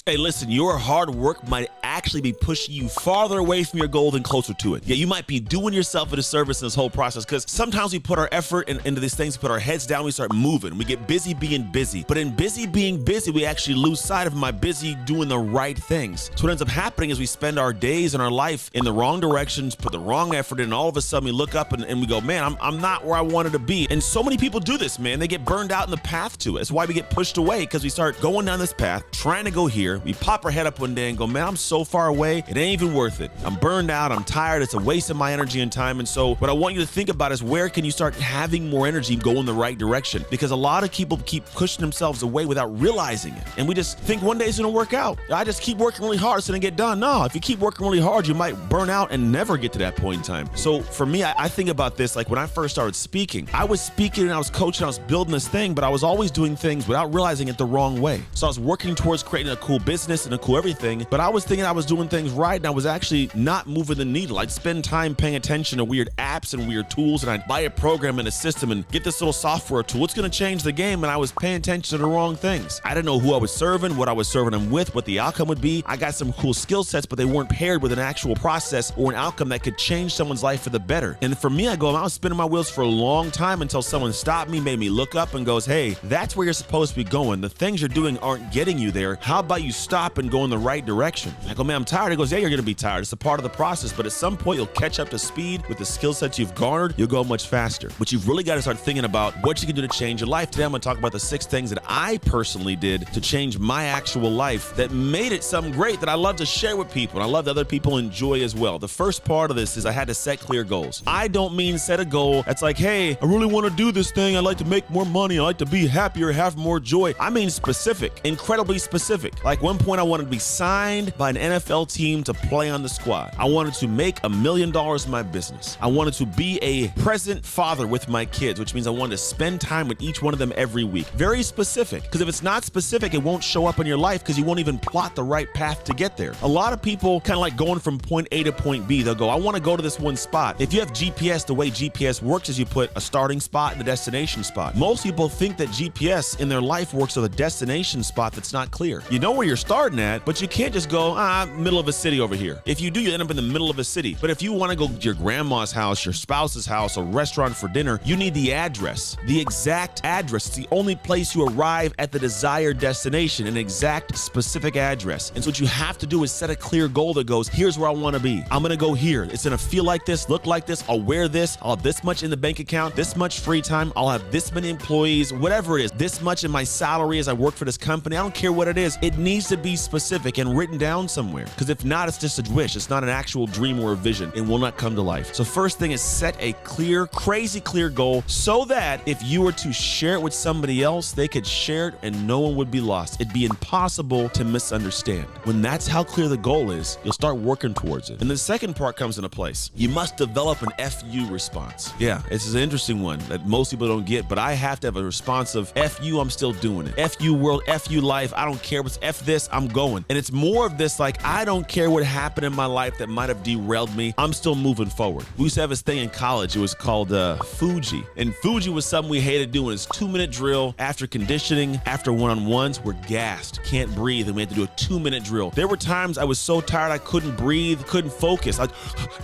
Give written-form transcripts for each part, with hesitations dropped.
Hey, listen, your hard work might actually be pushing you farther away from your goal than closer to it. Yeah, you might be doing yourself a disservice in this whole process because sometimes we put our effort into these things, we put our heads down, we start moving. We get busy being busy. But in busy being busy, we actually lose sight of my busy doing the right things. So what ends up happening is we spend our days and our life in the wrong directions, put the wrong effort in, and all of a sudden we look up and we go, man, I'm not where I wanted to be. And so many people do this, man. They get burned out in the path to it. That's why we get pushed away, because we start going down this path, trying to go here. We pop our head up one day and go, man, I'm so far away, it ain't even worth it. I'm burned out, I'm tired, it's a waste of my energy and time. And so what I want you to think about is, where can you start having more energy, go in the right direction? Because a lot of people keep pushing themselves away without realizing it. And we just think one day it's gonna work out. I just keep working really hard, it's gonna get done. No, if you keep working really hard, you might burn out and never get to that point in time. So for me, I think about this like when I first started speaking. I was speaking and I was coaching, I was building this thing, but I was always doing things without realizing it the wrong way. So I was working towards creating a cool business and a cool everything, but I was thinking I was doing things right and I was actually not moving the needle. I'd spend time paying attention to weird apps and weird tools, and I'd buy a program and a system and get this little software tool. It's gonna change the game, and I was paying attention to the wrong things. I didn't know who I was serving, what I was serving them with, what the outcome would be. I got some cool skill sets, but they weren't paired with an actual process or an outcome that could change someone's life for the better. And for me, I was spinning my wheels for a long time until someone stopped me, made me look up and goes, hey, that's where you're supposed to be going. The things you're doing aren't getting you there. How about you stop and go in the right direction? I go, man, I'm tired. He goes, yeah, you're gonna be tired. It's a part of the process, but at some point you'll catch up to speed with the skill sets you've garnered. You'll go much faster. But you've really got to start thinking about what you can do to change your life. Today I'm gonna talk about the 6 things that I personally did to change my actual life that made it something great that I love to share with people, and I love that other people enjoy as well. The first part of this is I had to set clear goals. I don't mean set a goal that's like, hey, I really want to do this thing. I'd like to make more money. I'd like to be happier, have more joy. I mean specific, incredibly specific. Like one point I wanted to be signed by an NFL team to play on the squad. I wanted to make $1 million in my business. I wanted to be a present father with my kids, which means I wanted to spend time with each one of them every week. Very specific, because if it's not specific, it won't show up in your life because you won't even plot the right path to get there. A lot of people kind of like going from point A to point B. They'll go, I want to go to this one spot. If you have GPS, the way GPS works is you put a starting spot and a destination spot. Most people think that GPS in their life works with a destination spot that's not clear. You know where you're starting at, but you can't just go, middle of a city over here. If you do, you end up in the middle of a city. But if you want to go to your grandma's house, your spouse's house, a restaurant for dinner, you need the address, the exact address. It's the only place you arrive at the desired destination, an exact specific address. And so what you have to do is set a clear goal that goes, here's where I want to be. I'm going to go here. It's going to feel like this, look like this. I'll wear this. I'll have this much in the bank account, this much free time. I'll have this many employees, whatever it is, this much in my salary as I work for this company. I don't care what it is. It needs to be specific and written down somewhere, because if not, it's just a wish. It's not an actual dream or a vision. It will not come to life. So first thing is set a clear, crazy clear goal so that if you were to share it with somebody else, they could share it and no one would be lost. It'd be impossible to misunderstand. When that's how clear the goal is, you'll start working towards it. And the second part comes into place. You must develop an FU response. Yeah, this is an interesting one that most people don't get, but I have to have a response of FU, I'm still doing it. FU world, FU life, I don't care what's F this, I'm going. And it's more of this like, I don't care what happened in my life that might have derailed me, I'm still moving forward. We used to have this thing in college, it was called Fuji. And Fuji was something we hated doing. It's 2-minute drill. After conditioning, after one-on-ones, we're gassed, can't breathe, and we had to do a 2-minute drill. There were times I was so tired I couldn't breathe, couldn't focus, I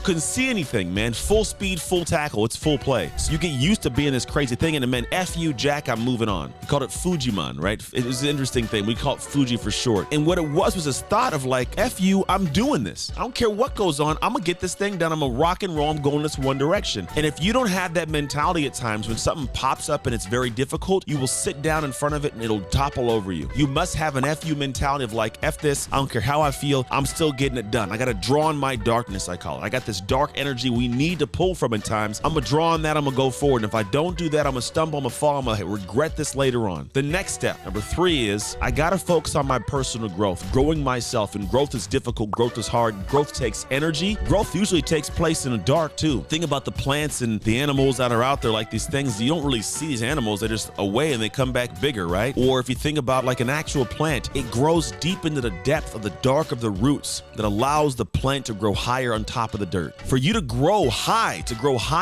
couldn't see anything, man. Full speed, full tackle, it's full play. So you get used to being this crazy thing, and it meant F-U, Jack, I'm moving on. We called it Fujimon, right? It was an interesting thing. We called it Fuji for short. And what it was this thought of like, F-U, I'm doing this. I don't care what goes on, I'm gonna get this thing done, I'm gonna rock and roll, I'm going this one direction. And if you don't have that mentality at times, when something pops up and it's very difficult, you will sit down in front of it and it'll topple over you. You must have an FU mentality of like, F this, I don't care how I feel, I'm still getting it done. I gotta draw on my darkness, I call it. I got this dark energy we need to pull from at times. I'm gonna draw on that, I'm gonna go forward. And if I don't do that, I'm gonna stumble, I'm gonna fall, I'm gonna regret this later on. The next step, number 3, is I gotta focus on my personal growth, growing myself. And growth is difficult, growth is hard, growth takes energy. Growth usually takes place in the dark too. Think about the plants and the animals that are out there, like these things, you don't really see these animals, they're just away and they come back bigger, right? Or if you think about like an actual plant, it grows deep into the depth of the dark of the roots that allows the plant to grow higher on top of the dirt. For you to grow high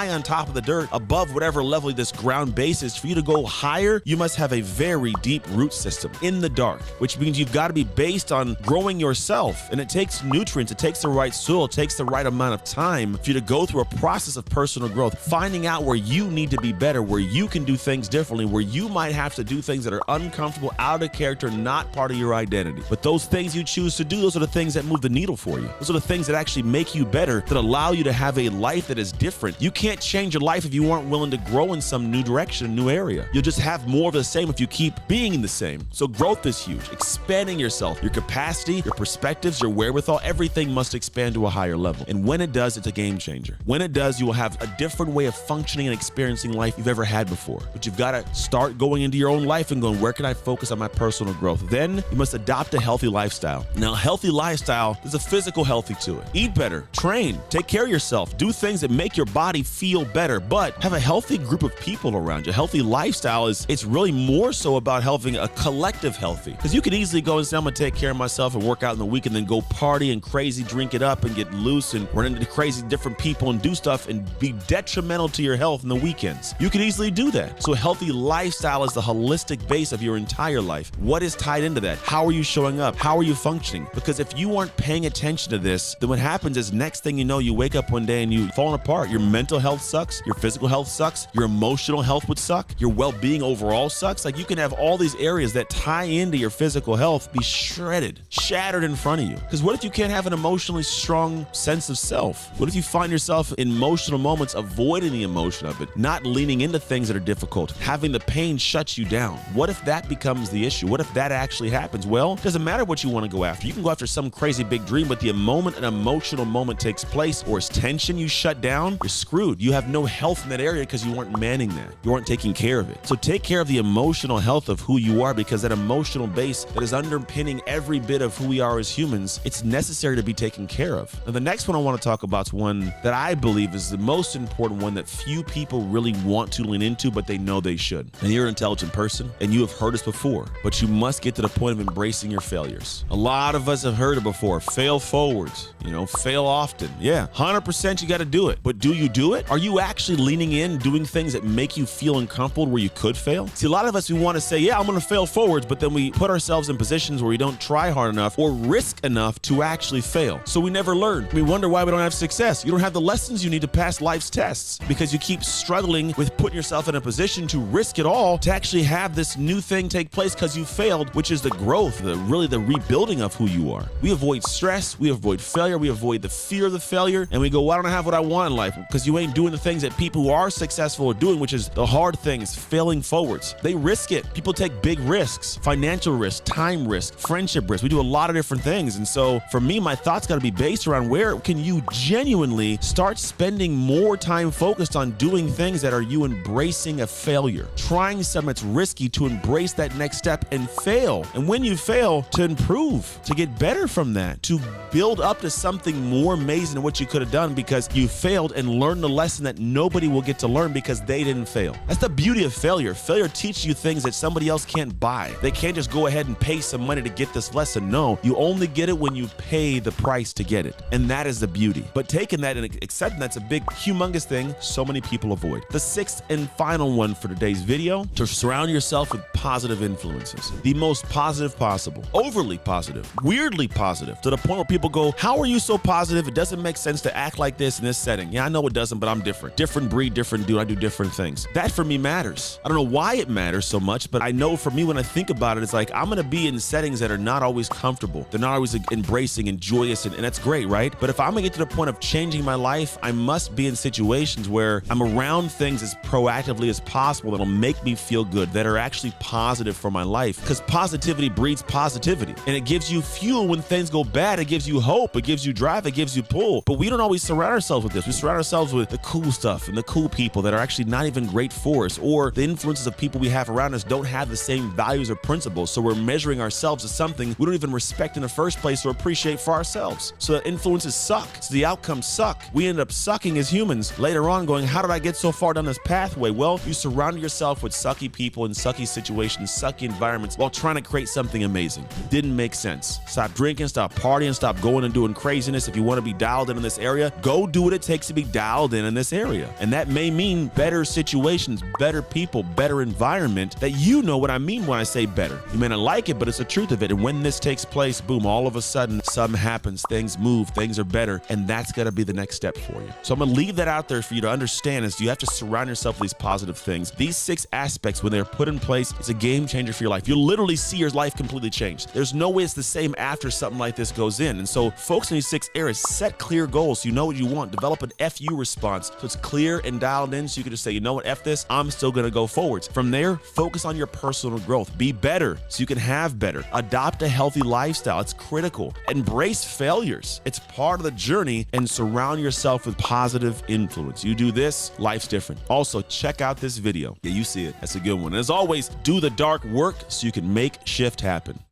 on top of the dirt, above whatever level this ground base is, for you to go higher, you must have a very deep root system in the dark, which means you've got got to be based on growing yourself. And it takes nutrients, it takes the right soil, it takes the right amount of time for you to go through a process of personal growth, finding out where you need to be better, where you can do things differently, where you might have to do things that are uncomfortable, out of character, not part of your identity. But those things you choose to do, those are the things that move the needle for you. Those are the things that actually make you better, that allow you to have a life that is different. You can't change your life if you aren't willing to grow in some new direction, new area. You'll just have more of the same if you keep being the same. So growth is huge. Expanding yourself, your capacity, your perspectives, your wherewithal, everything must expand to a higher level. And when it does, it's a game changer. When it does, you will have a different way of functioning and experiencing life you've ever had before. But you've got to start going into your own life and going, where can I focus on my personal growth? Then you must adopt a healthy lifestyle. Now, healthy lifestyle, there's a physical healthy to it. Eat better, train, take care of yourself, do things that make your body feel better, but have a healthy group of people around you. A healthy lifestyle it's really more so about having a collective healthy. Because you can easily go and say, I'm gonna take care of myself and work out in the week and then go party and crazy, drink it up and get loose and run into crazy different people and do stuff and be detrimental to your health in the weekends. You can easily do that. So a healthy lifestyle is the holistic base of your entire life. What is tied into that? How are you showing up? How are you functioning? Because if you aren't paying attention to this, then what happens is next thing you know, you wake up one day and you've fallen apart. Your mental health sucks. Your physical health sucks. Your emotional health would suck. Your well-being overall sucks. Like, you can have all these areas that tie into your physical health be shredded, shattered in front of you. Because what if you can't have an emotionally strong sense of self? What if you find yourself in emotional moments avoiding the emotion of it, not leaning into things that are difficult, having the pain shut you down? What if that becomes the issue? What if that actually happens? Well, it doesn't matter what you want to go after. You can go after some crazy big dream, but the moment an emotional moment takes place or it's tension you shut down, you're screwed. You have no health in that area because you weren't manning that. You weren't taking care of it. So take care of the emotional health of who you are, because that emotional base that is underpinning every bit of who we are as humans, it's necessary to be taken care of. Now, the next one I want to talk about is one that I believe is the most important one that few people really want to lean into, but they know they should. And you're an intelligent person, and you have heard this before, but you must get to the point of embracing your failures. A lot of us have heard it before. Fail forwards, fail often. Yeah, 100% you got to do it. But do you do it? Are you actually leaning in, doing things that make you feel uncomfortable where you could fail? See, a lot of us, we want to say, yeah, I'm going to fail forwards, but then we put ourselves in positions where we don't try hard enough or risk enough to actually fail. So we never learn. We wonder why we don't have success. You don't have the lessons you need to pass life's tests because you keep struggling with putting yourself in a position to risk it all to actually have this new thing take place because you failed, which is the growth, really the rebuilding of who you are. We avoid stress, we avoid failure, we avoid the fear of the failure, and we go, why don't I have what I want in life? Because you ain't doing the things that people who are successful are doing, which is the hard things, failing forwards. They risk it. People take big risks, financial risk, time risk, friendship risk. We do a lot of different things. And so for me, my thoughts got to be based around where can you genuinely start spending more time focused on doing things that are you embracing a failure, trying something that's risky to embrace that next step and fail. And when you fail, to improve, to get better from that, to build up to something more amazing than what you could have done because you failed and learned the lesson that nobody will get to learn because they didn't fail. That's the beauty of failure. Failure teaches you things that somebody else can't buy. They can't just go ahead and pay some money to get this lesson. No, you only get it when you pay the price to get it. And that is the beauty. But taking that and accepting that's a big, humongous thing so many people avoid. The sixth and final one for today's video, to surround yourself with positive influences. The most positive possible. Overly positive. Weirdly positive. To the point where people go, how are you so positive? It doesn't make sense to act like this in this setting. Yeah, I know it doesn't, but I'm different. Different breed, different dude. I do different things. That for me matters. I don't know why it matters so much, but I know for me when I think about it, it's like I'm gonna be in settings that are not always comfortable. They're not always embracing and joyous, and that's great, right? But if I'm gonna get to the point of changing my life, I must be in situations where I'm around things as proactively as possible that'll make me feel good, that are actually positive for my life. Because positivity breeds positivity. And it gives you fuel when things go bad. It gives you hope. It gives you drive. It gives you pull. But we don't always surround ourselves with this. We surround ourselves with the cool stuff and the cool people that are actually not even great for us, or the influences of people we have around us don't have the same values or principles. So we're measuring ourselves as something we don't even respect in the first place or appreciate for ourselves. So the influences suck. So the outcomes suck. We end up sucking as humans later on, going, how did I get so far down this pathway? Well, you surrounded yourself with sucky people and sucky situations, sucky environments while trying to create something amazing. Didn't make sense. Stop drinking, stop partying, stop going and doing craziness. If you want to be dialed in this area, go do what it takes to be dialed in this area. And that may mean better situations, better people, better environment, that you know what I mean when I say better. You may not like it, but it's the truth. truth of it. And when this takes place, boom, all of a sudden something happens, things move, things are better, and that's gonna be the next step for you. So I'm gonna leave that out there for you to understand is you have to surround yourself with these positive things. These 6 aspects, when they're put in place, it's a game changer for your life. You'll literally see your life completely change. There's no way it's the same after something like this goes in. And so focus on these 6 areas, set clear goals so you know what you want, develop an FU response so it's clear and dialed in so you can just say, you know what, F this, I'm still gonna go forwards. From there, focus on your personal growth. Be better so you can have better. Adopt a healthy lifestyle. It's critical. Embrace failures. It's part of the journey, and surround yourself with positive influence. You do this, life's different. Also, check out this video. Yeah, you see it. That's a good one. And as always, do the dark work so you can make shift happen.